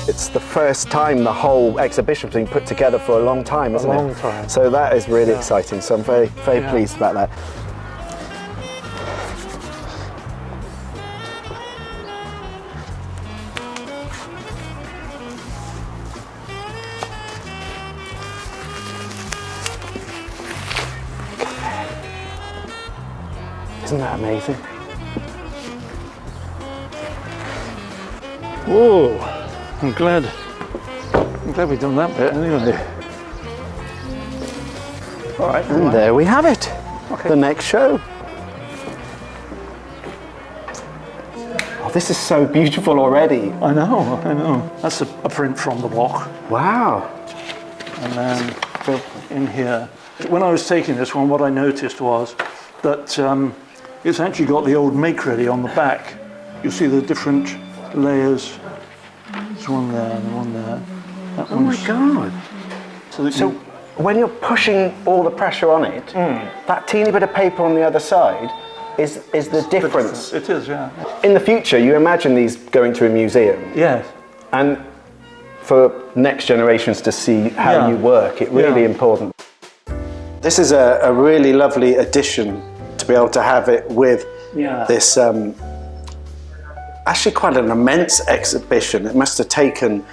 It's the first time the whole exhibition's been put together for a long time, isn't it? A long time. So that is really exciting. So I'm very, very pleased about that. Isn't that amazing? Whoa, I'm glad we've done that bit anyway. All right. And there we have it. Okay. The next show. Oh, this is so beautiful already. I know. That's a print from the block. Wow. And then in here, when I was taking this one, what I noticed was that it's actually got the old make ready on the back. You see the different layers. There's one there and one there. That Oh my God. So when you're pushing all the pressure on it, that teeny bit of paper on the other side is the difference. It is, yeah. In the future, you imagine these going to a museum. Yes. And for next generations to see how you work, it's really important. This is a really lovely addition to be able to have it with this actually quite an immense exhibition. It must have taken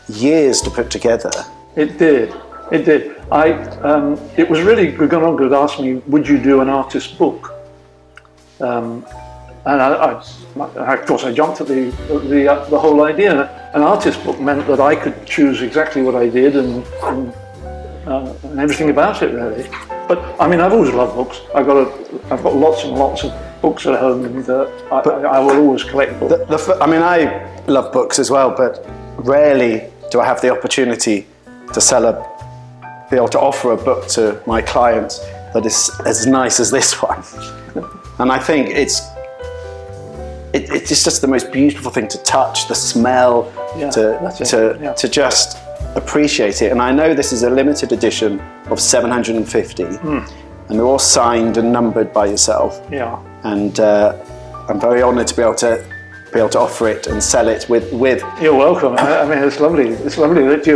years to put together. It did. It was really McGonagall had asked me, would you do an artist book? And of course I jumped at the whole idea. An artist book meant that I could choose exactly what I did and everything about it really. But I mean, I've always loved books. I've got lots and lots of books at home, and I will always collect books. I mean, I love books as well, but rarely do I have the opportunity to be able to offer a book to my clients that is as nice as this one. And I think it's just the most beautiful thing to touch, the smell, to just appreciate it. And I know this is a limited edition of 750, and they're all signed and numbered by yourself. Yeah. And I'm very honoured to be able to offer it and sell it with. You're welcome. I mean, it's lovely. It's lovely that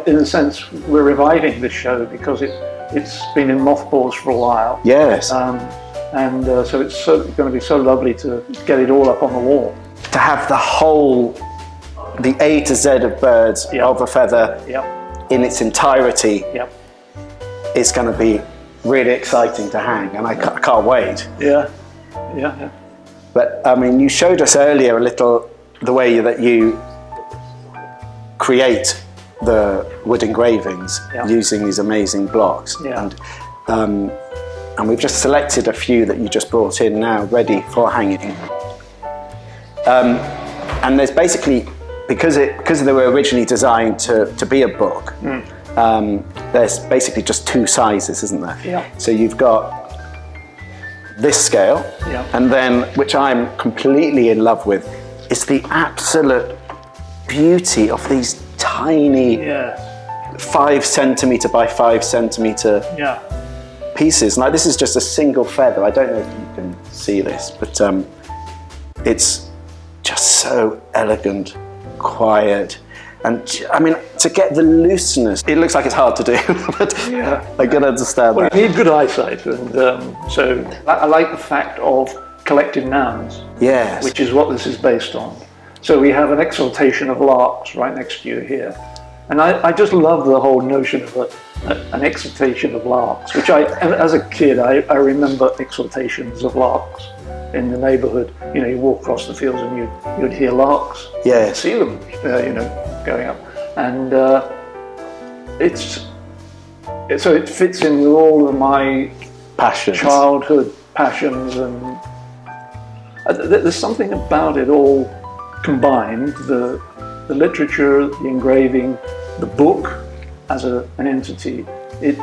in a sense, we're reviving this show because it's been in mothballs for a while. Yes. So it's going to be so lovely to get it all up on the wall. To have the A to Z of birds of a feather in its entirety. It's going to be really exciting to hang, and I can't wait. Yeah. But I mean, you showed us earlier a little the way that you create the wood engravings using these amazing blocks, and we've just selected a few that you just brought in now, ready for hanging. And there's basically, because they were originally designed to be a book, there's basically just two sizes, isn't there? Yeah. So you've got this scale, and then, which I'm completely in love with, is the absolute beauty of these tiny 5 centimetre by 5 centimetre pieces. Like, this is just a single feather. I don't know if you can see this, but it's just so elegant, quiet. And I mean, to get the looseness, it looks like it's hard to do, but I can understand that. You need good eyesight, and so I like the fact of collected nouns, which is what this is based on. So we have an exaltation of larks right next to you here. And I just love the whole notion of an exaltation of larks, which as a kid, I remember exaltations of larks in the neighbourhood. You know, you walk across the fields and you'd hear larks. Yes. See them, going up. And so it fits in with all of my childhood passions, and there's something about it all combined, the literature, the engraving, the book as an entity, the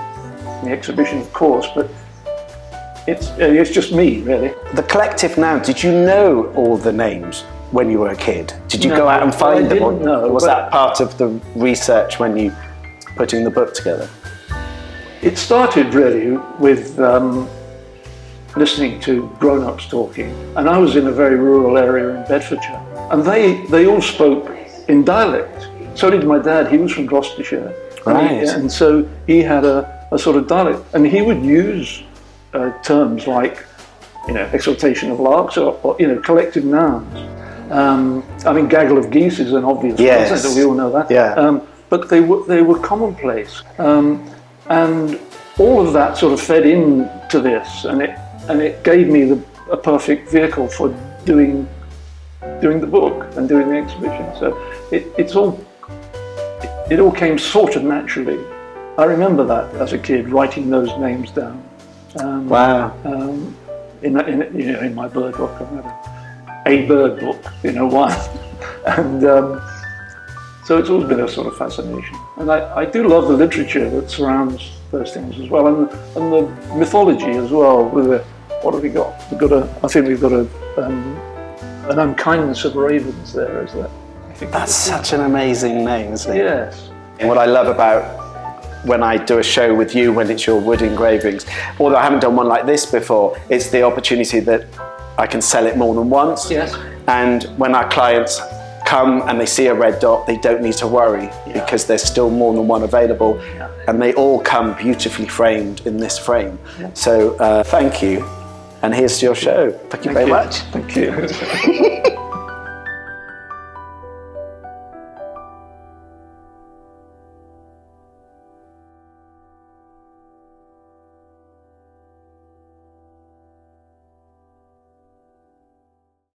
exhibition of course, but it's just me really. The collective noun, did you know all the names when you were a kid? Did you go out and find them? I didn't know. Was that part of the research when you putting the book together? It started really with listening to grown-ups talking, and I was in a very rural area in Bedfordshire, and they all spoke in dialect. So did my dad. He was from Gloucestershire, right? And so he had a sort of dialect, and he would use terms like, exaltation of larks, or collective nouns. I mean, gaggle of geese is an obvious one, we all know that. Yeah. But they were commonplace, and all of that sort of fed into this, and it gave me a perfect vehicle for doing the book and doing the exhibition. So it all came sort of naturally. I remember that as a kid, writing those names down. Wow. In my bird book, I've got a bird book, one, and so it's always been a sort of fascination. And I do love the literature that surrounds those things as well, and the mythology as well. What have we got? I think we've got an unkindness of ravens there, is that? I think that's such an amazing name, isn't it? Yes. And what I love about when I do a show with you, when it's your wood engravings, although I haven't done one like this before, it's the opportunity that I can sell it more than once. Yes. And when our clients come and they see a red dot, they don't need to worry because there's still more than one available, and they all come beautifully framed in this frame. Yeah. So thank you, and here's your show. Thank you very much. Thank you.